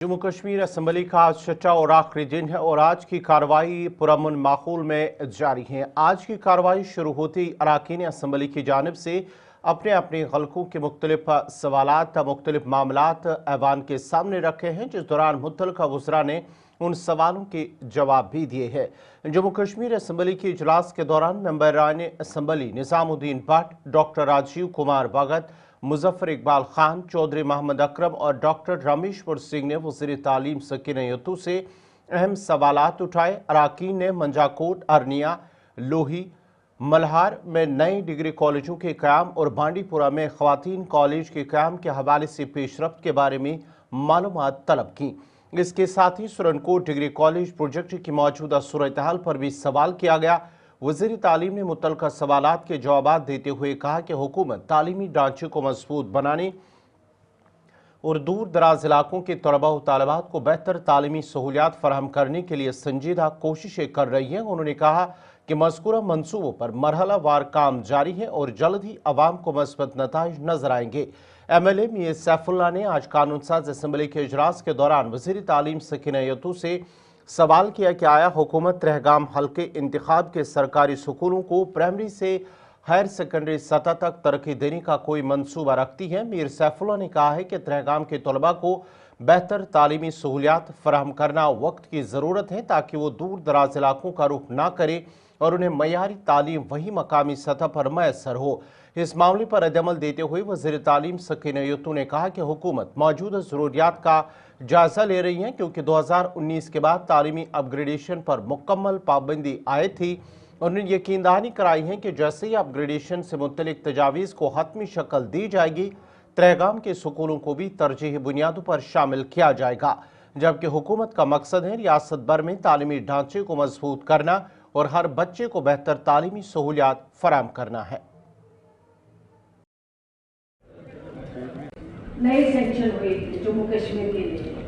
Jammu Kashmir assembly का आज छठा और आखिरी दिन है और आज की कार्रवाई पुरअमन माहौल में जारी है। आज की कार्रवाई शुरू होती अरकान असम्बली की जानिब से अपने अपने हल्कों के मुख्तलिफ सवालात मुख्तलिफ मामलात ऐवान के सामने रखे हैं, जिस दौरान मुतल्लिका वज़रा ने उन सवालों के जवाब भी दिए हैं। जम्मू कश्मीर असम्बली के इजलास के दौरान मेंबरान असम्बली निज़ामुद्दीन भट्ट, डॉक्टर राजीव कुमार भगत, मुजफ्फर इकबाल खान, चौधरी मोहम्मद अकरम और डॉक्टर रमेश्वर सिंह ने वज़ीर तालीम सकीना यतू से अहम सवालात उठाए। अरकान ने मंजाकोट, अरनिया, लोही, मल्हार में नए डिग्री कॉलेजों के क़याम और बांडीपुरा में ख़वातीन कॉलेज के क़याम के हवाले से पेशरफ्त के बारे में मालूमात तलब की। इसके साथ ही सुरनकोट डिग्री कॉलेज प्रोजेक्ट की मौजूदा सूरत-ए-हाल पर भी सवाल किया गया। वज़ीर तालीम ने मुतल्लिका सवालात के जवाब देते हुए कहा कि हुकूमत तालीमी ढांचे को मजबूत बनाने और दूर दराज इलाकों के तलबा और तालिबात को बेहतर तालीमी सहूलियात फराहम करने के लिए संजीदा कोशिशें कर रही हैं। उन्होंने कहा कि मज़कूरा मंसूबों पर मरहला वार काम जारी है और जल्द ही अवाम को मस्बत नताइज नजर आएंगे। MLA मियां सैफुल्लाह ने आज कानून साज असम्बली के इजलास के दौरान वज़ीर तालीम सकीना यतू से सवाल किया कि आया हुकूमत त्रेहगाम हल्के इंतखाब के सरकारी स्कूलों को प्राइमरी से हायर सेकेंडरी सतह तक तरक्की देने का कोई मंसूबा रखती है। मीर सैफुल्लाह ने कहा है कि त्रेहगाम के तलबा को बेहतर तालीमी सहूलियात फराहम करना वक्त की ज़रूरत है ताकि वो दूर दराज इलाकों का रुख ना करे और उन्हें मयारी तालीम वही मकामी सतह पर मैसर हो। इस मामले पर रद्द-ए-अमल देते हुए वज़ीर तालीम सकीना यतू ने कहा कि हुकूमत मौजूदा ज़रूरियात का जायजा ले रही है, क्योंकि 2019 के बाद तालीमी अपग्रेडेशन पर मुकम्मल पाबंदी आए थी। उन्होंने यकीन दहानी कराई है कि जैसे ही अपग्रेडेशन से मुतल्लिक तजावीज़ को हतमी शक्ल दी जाएगी, त्रेहगाम के स्कूलों को भी तरजीही बुनियादों पर शामिल किया जाएगा, जबकि हुकूमत का मकसद है रियासत भर में तालीमी ढांचे को मजबूत करना और हर बच्चे को बेहतर तालीमी सहूलियात फराहम करना है। नई सेक्शन हुई जम्मू कश्मीर के लिए,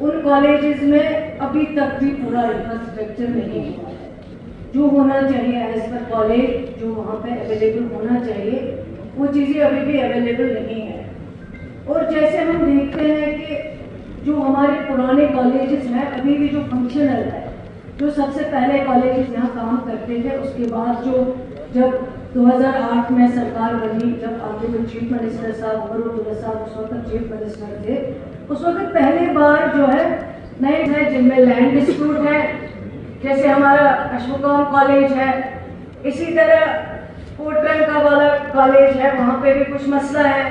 उन कॉलेजेस में अभी तक भी पूरा इंफ्रास्ट्रक्चर नहीं हुआ है। जो होना चाहिए एज पर कॉलेज, जो वहाँ पे अवेलेबल होना चाहिए, वो चीज़ें अभी भी अवेलेबल नहीं है। और जैसे हम देखते हैं कि जो हमारे पुराने कॉलेजेस हैं अभी भी जो फंक्शनल है, जो सबसे पहले कॉलेजेस यहाँ काम करते थे, उसके बाद जब 2008 में सरकार बनी, जब ऑनरेबल चीफ मिनिस्टर साहब उमर साहब उस वक्त चीफ मिनिस्टर थे, उस वक्त पहली बार जो है नए हैं जिनमें लैंड डिस्प्यूट है, जैसे हमारा अशोकाम कॉलेज है, इसी तरह कोटरंका वाला कॉलेज है, वहाँ पे भी कुछ मसला है,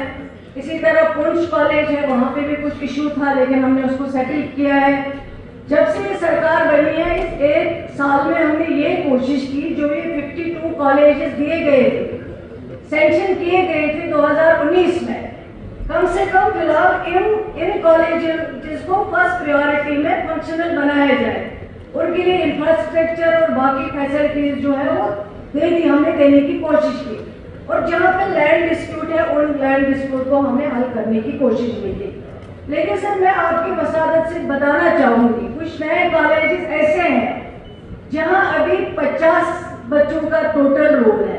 इसी तरह पुंछ कॉलेज है, वहाँ पे भी कुछ इशू था, लेकिन हमने उसको सेटल किया है। जब से ये सरकार बनी है, इस एक साल में हमने ये कोशिश की, जो ये 52 कॉलेजेस दिए गए थे, सैंक्शन किए गए थे 2019 में, कम से कम फिलहाल इन कॉलेजेस जिसको फर्स्ट प्रायोरिटी में फंक्शनल बनाया जाए, उनके लिए इंफ्रास्ट्रक्चर और बाकी फैसिलिटीज जो है वो हमने देने की कोशिश की। और जहाँ पे लैंड डिस्प्यूट है, उन लैंड डिस्प्यूट को हमें हल करने की कोशिश भी की। लेकिन सर, मैं आपकी मसादत से बताना चाहूंगी, कुछ नए कॉलेजेस ऐसे हैं जहां अभी 50 बच्चों का टोटल रोल है,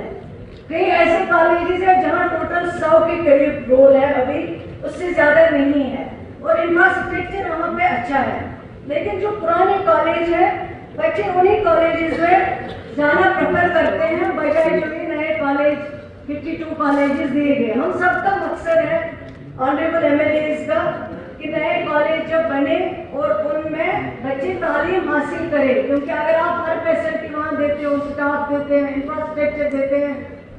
कई ऐसे कॉलेजेस हैं जहां टोटल 100 के करीब रोल है, अभी उससे ज्यादा नहीं है, और इंफ्रास्ट्रक्चर वहां पे अच्छा है। लेकिन जो पुराने कॉलेज है, बच्चे उन्हीं कॉलेजेस में जाना प्रेफर करते हैं बजाय जो भी नए कॉलेज 52 कॉलेजेस दिए गए। हम सबका मकसद है ऑनरेबल MLAs का कि नए कॉलेज जब बने और उनमें बच्चे तालीम हासिल करें, क्योंकि अगर आप हर फैसिलिटी वहाँ देते हो, स्टाफ देते हैं, इंफ्रास्ट्रक्चर देते हैं,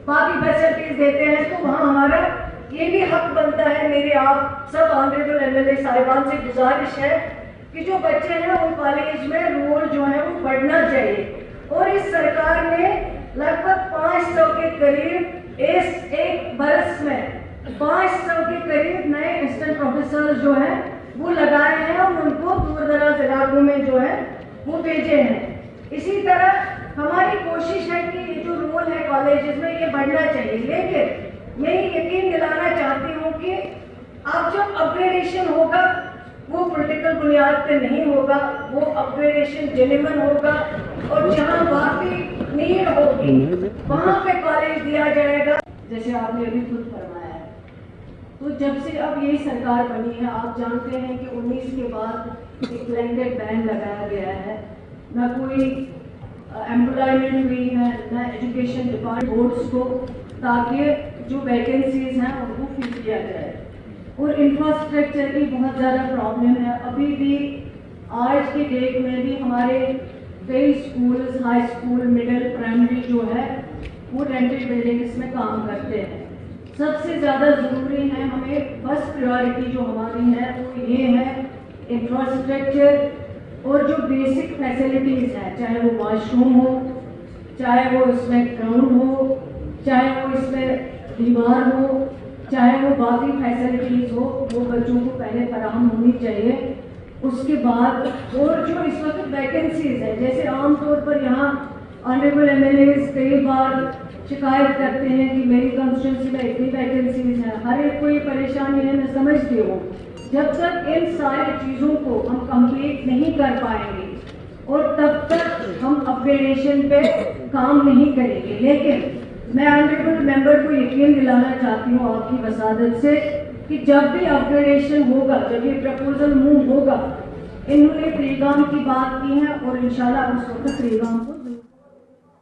बाकी फैसिलिटीज देते हैं, तो वहाँ हमारा ये भी हक बनता है। मेरे आप सब ऑनरेबल MLA साहिबान से गुजारिश है कि जो बच्चे हैं उन कॉलेज में रोल जो है वो बढ़ना चाहिए। और इस सरकार ने लगभग 500 के करीब एक बरस में 500 के करीब नए असिस्टेंट प्रोफेसर जो हैं वो लगाए हैं और उनको दूर दराज इलाकों में जो है वो भेजे हैं। इसी तरह हमारी कोशिश है कि ये जो रोल है कॉलेजेस में ये बढ़ना चाहिए। लेकिन मैं यकीन दिलाना चाहती हूँ कि अब जब अपग्रेडेशन होगा वो पॉलिटिकल बुनियाद पे नहीं होगा, वो अपग्रेडेशन जेन्युइन होगा, और जहाँ वाकई नीड होगी वहाँ पे कॉलेज दिया जाएगा। जैसे आपने अभी खुद फरमाया है تو جب سے اب یہی سرکار بنی ہے آپ جانتے ہیں کہ 19 کے بعد ایک بلینکٹ بین لگایا گیا ہے، نہ کوئی ایمپلائمنٹ ہوئی ہے نہ ایجوکیشن ڈپارٹمنٹ بورڈس کو، تاکہ جو ویکنسیز ہیں ان کو فل کیا جائے. اور انفراسٹرکچر کی بہت زیادہ پرابلم ہے. ابھی بھی آج کے ڈیٹ میں بھی ہمارے کئی schools, high school, middle, primary جو ہے وہ رینٹڈ بلڈنگس میں کام کرتے ہیں. سب سے زیادہ ضروری ہے ہمیں بس پریورٹی جو ہماری ہے وہ یہ ہے انفراسٹرکچر اور جو بیسک فیسلٹیز ہیں، چاہے وہ واش روم ہو، چاہے وہ اس میں گراؤنڈ ہو، چاہے وہ اس میں دیوار ہو، چاہے وہ باقی فیسلٹیز ہو، وہ بچوں کو پہلے فراہم ہونی چاہیے. اس کے بعد اور جو اس وقت ویکنسیز ہیں، جیسے عام طور پر یہاں آنریبل ایم ایل ایز کئی بار شکایت کرتے ہیں کہ میری کنسٹیٹوئنسی میں اتنی ویکنسیز ہیں. ہر ایک کو یہ پریشانی ہے، میں سمجھتی ہوں. جب تک ان ساری چیزوں کو ہم کمپلیٹ نہیں کر پائیں گے اور تب تک ہم اپ گریڈیشن پہ کام نہیں کریں گے. لیکن میں آنریبل ممبر کو یقین دلانا چاہتی ہوں آپ کی وسادت سے کہ جب بھی اپ گریڈیشن ہوگا، جب یہ پرپوزل موو ہوگا، انہوں نے پریگام کی بات کی ہے اور انشاءاللہ اس وقت پریگام کو